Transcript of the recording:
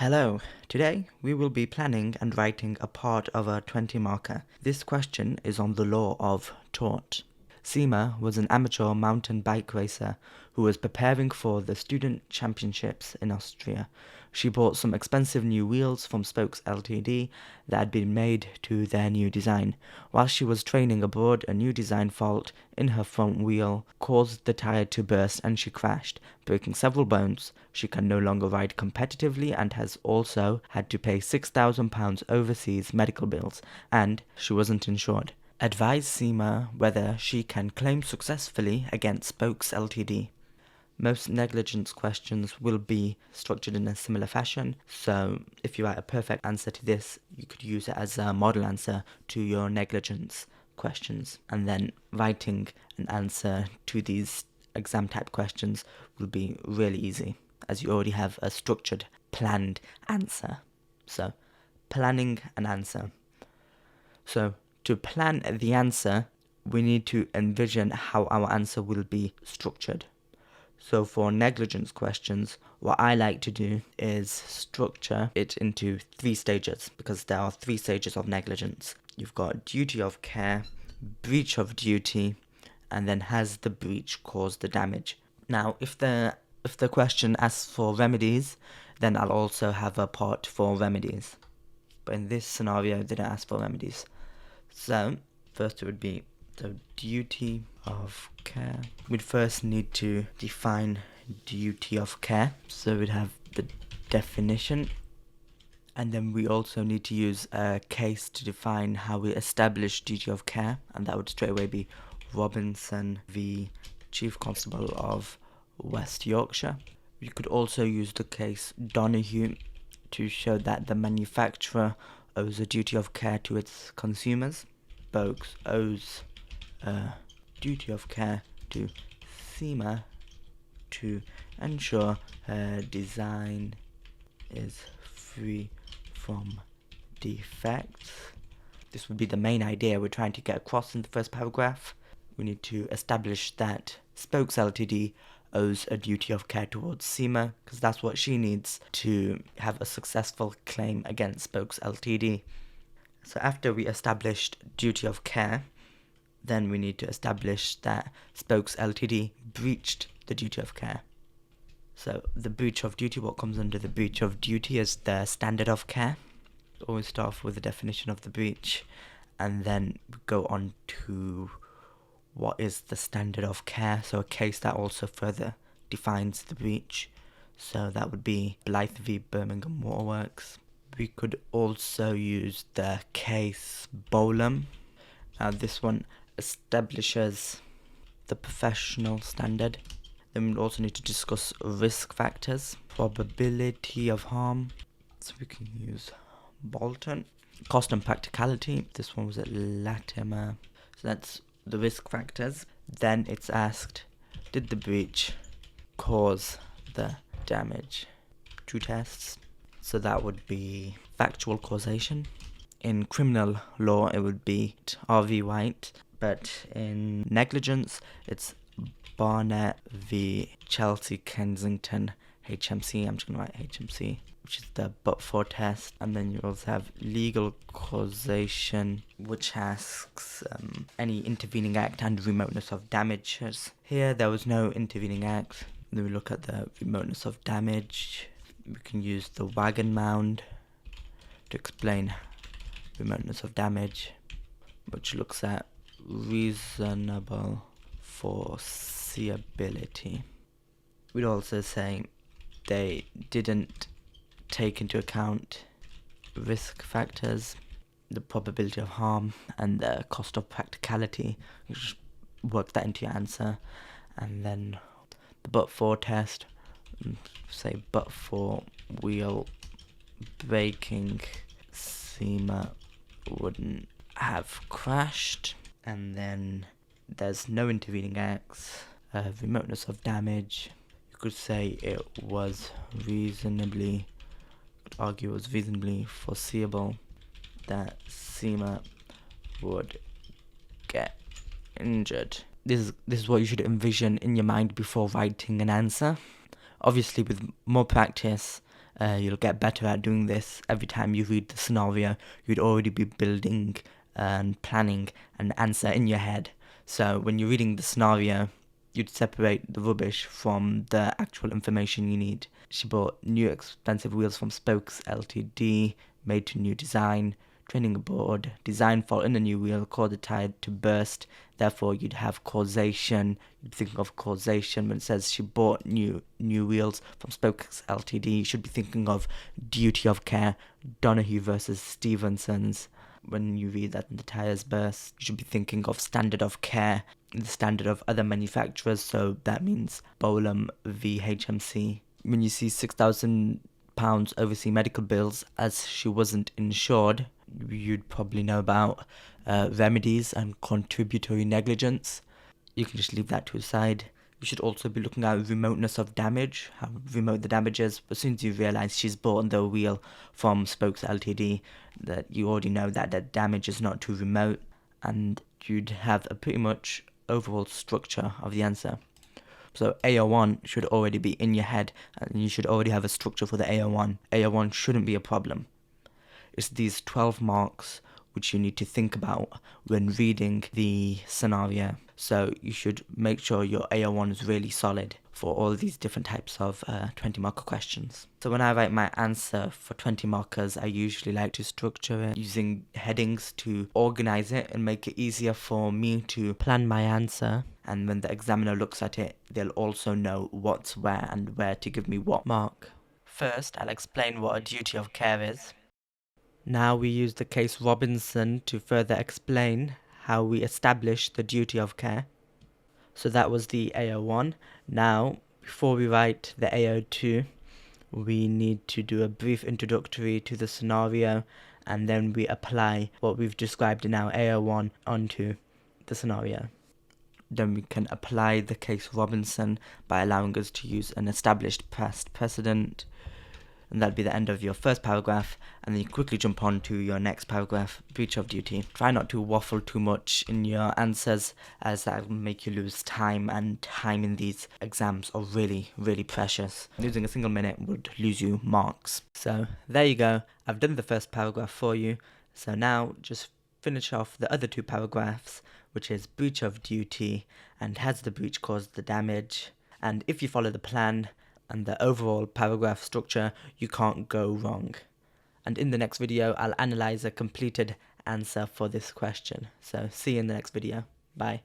Hello, today we will be planning and writing a part of a 20 marker. This question is on the law of tort. Seema was an amateur mountain bike racer who was preparing for the student championships in Austria. She bought some expensive new wheels from Spokes Ltd that had been made to their new design. While she was training abroad, a new design fault in her front wheel caused the tire to burst and she crashed, breaking several bones. She can no longer ride competitively and has also had to pay £6,000 overseas medical bills, and she wasn't insured. Advise Seema whether she can claim successfully against Spokes Ltd. Most negligence questions will be structured in a similar fashion, so if you write a perfect answer to this, you could use it as a model answer to your negligence questions, and then writing an answer to these exam type questions will be really easy, as you already have a structured, planned answer. So, planning an answer. So, to plan the answer, we need to envision how our answer will be structured. So for negligence questions, what I like to do is structure it into 3 stages, because there are 3 stages of negligence. You've got duty of care, breach of duty, and then has the breach caused the damage. Now, if the question asks for remedies, then I'll also have a part for remedies. But in this scenario, it didn't ask for remedies. So, first it would be the duty of care. We'd first need to define duty of care. So we'd have the definition. And then we also need to use a case to define how we establish duty of care. And that would straight away be Robinson v. Chief Constable of West Yorkshire. We could also use the case Donahue to show that the manufacturer owes a duty of care to its consumers. Spokes owes a duty of care to Seema to ensure her design is free from defects. This would be the main idea we're trying to get across in the first paragraph. We need to establish that Spokes Ltd owes a duty of care towards Seema, because that's what she needs to have a successful claim against Spokes Ltd. So after we established duty of care, then we need to establish that Spokes Ltd breached the duty of care. So the breach of duty, what comes under the breach of duty is the standard of care. Always start off with the definition of the breach and then go on to what is the standard of care. So a case that also further defines the breach. So that would be Blythe v. Birmingham Waterworks. We could also use the case Bolam. Now this one establishes the professional standard. Then we also need to discuss risk factors, probability of harm. So we can use Bolton. Cost and practicality. This one was at Latimer. So that's the risk factors. Then it's asked, did the breach cause the damage? 2 tests. So that would be factual causation. In criminal law, it would be R.V. White. But in negligence, it's Barnett v. Chelsea Kensington HMC. I'm just going to write HMC, which is the but-for test. And then you also have legal causation, which asks any intervening act and remoteness of damages. Here, there was no intervening act. Then we look at the remoteness of damage. We can use the wagon mound to explain remoteness of damage, which looks at reasonable foreseeability. We'd also say they didn't take into account risk factors, the probability of harm, and the cost of practicality. You just work that into your answer. And then the but-for test, say but-for wheel braking, Seema wouldn't have crashed. And then there's no intervening acts, remoteness of damage. You could say it was reasonably foreseeable that Seema would get injured. This is what you should envision in your mind before writing an answer. Obviously, with more practice, you'll get better at doing this. Every time you read the scenario, you'd already be building and planning an answer in your head. So when you're reading the scenario, you'd separate the rubbish from the actual information you need. She bought new expensive wheels from Spokes Ltd, made to new design, training aboard, design fault in a new wheel, caused the tire to burst. Therefore, you'd have causation. You'd be thinking of causation when it says she bought new wheels from Spokes Ltd. You should be thinking of duty of care, Donahue versus Stevenson's. When you read that the tires burst, you should be thinking of standard of care, the standard of other manufacturers. So that means Bolam v HMC. When you see £6,000 overseas medical bills as she wasn't insured, you'd probably know about remedies and contributory negligence. You can just leave that to the side. You should also be looking at remoteness of damage, how remote the damage is. As soon as you realise she's bought the wheel from Spokes Ltd, that you already know that the damage is not too remote, and you'd have a pretty much overall structure of the answer. So AO1 should already be in your head, and you should already have a structure for the AO1. AO1 shouldn't be a problem. It's these 12 marks which you need to think about when reading the scenario. So you should make sure your AO1 is really solid for all these different types of 20 marker questions. So when I write my answer for 20 markers, I usually like to structure it using headings to organize it and make it easier for me to plan my answer. And when the examiner looks at it, they'll also know what's where and where to give me what mark. First, I'll explain what a duty of care is. Now we use the case Robinson to further explain how we establish the duty of care. So that was the AO1. Now, before we write the AO2, we need to do a brief introductory to the scenario, and then we apply what we've described in our AO1 onto the scenario. Then we can apply the case Robinson by allowing us to use an established past precedent. And that'd be the end of your first paragraph, and then you quickly jump on to your next paragraph, breach of duty. Try not to waffle too much in your answers, as that will make you lose time, and time in these exams are really, really precious. Losing a single minute would lose you marks. So there you go, I've done the first paragraph for you. So now just finish off the other two paragraphs, which is breach of duty and has the breach caused the damage. And if you follow the plan and the overall paragraph structure, you can't go wrong. And in the next video, I'll analyze a completed answer for this question. So see you in the next video. Bye.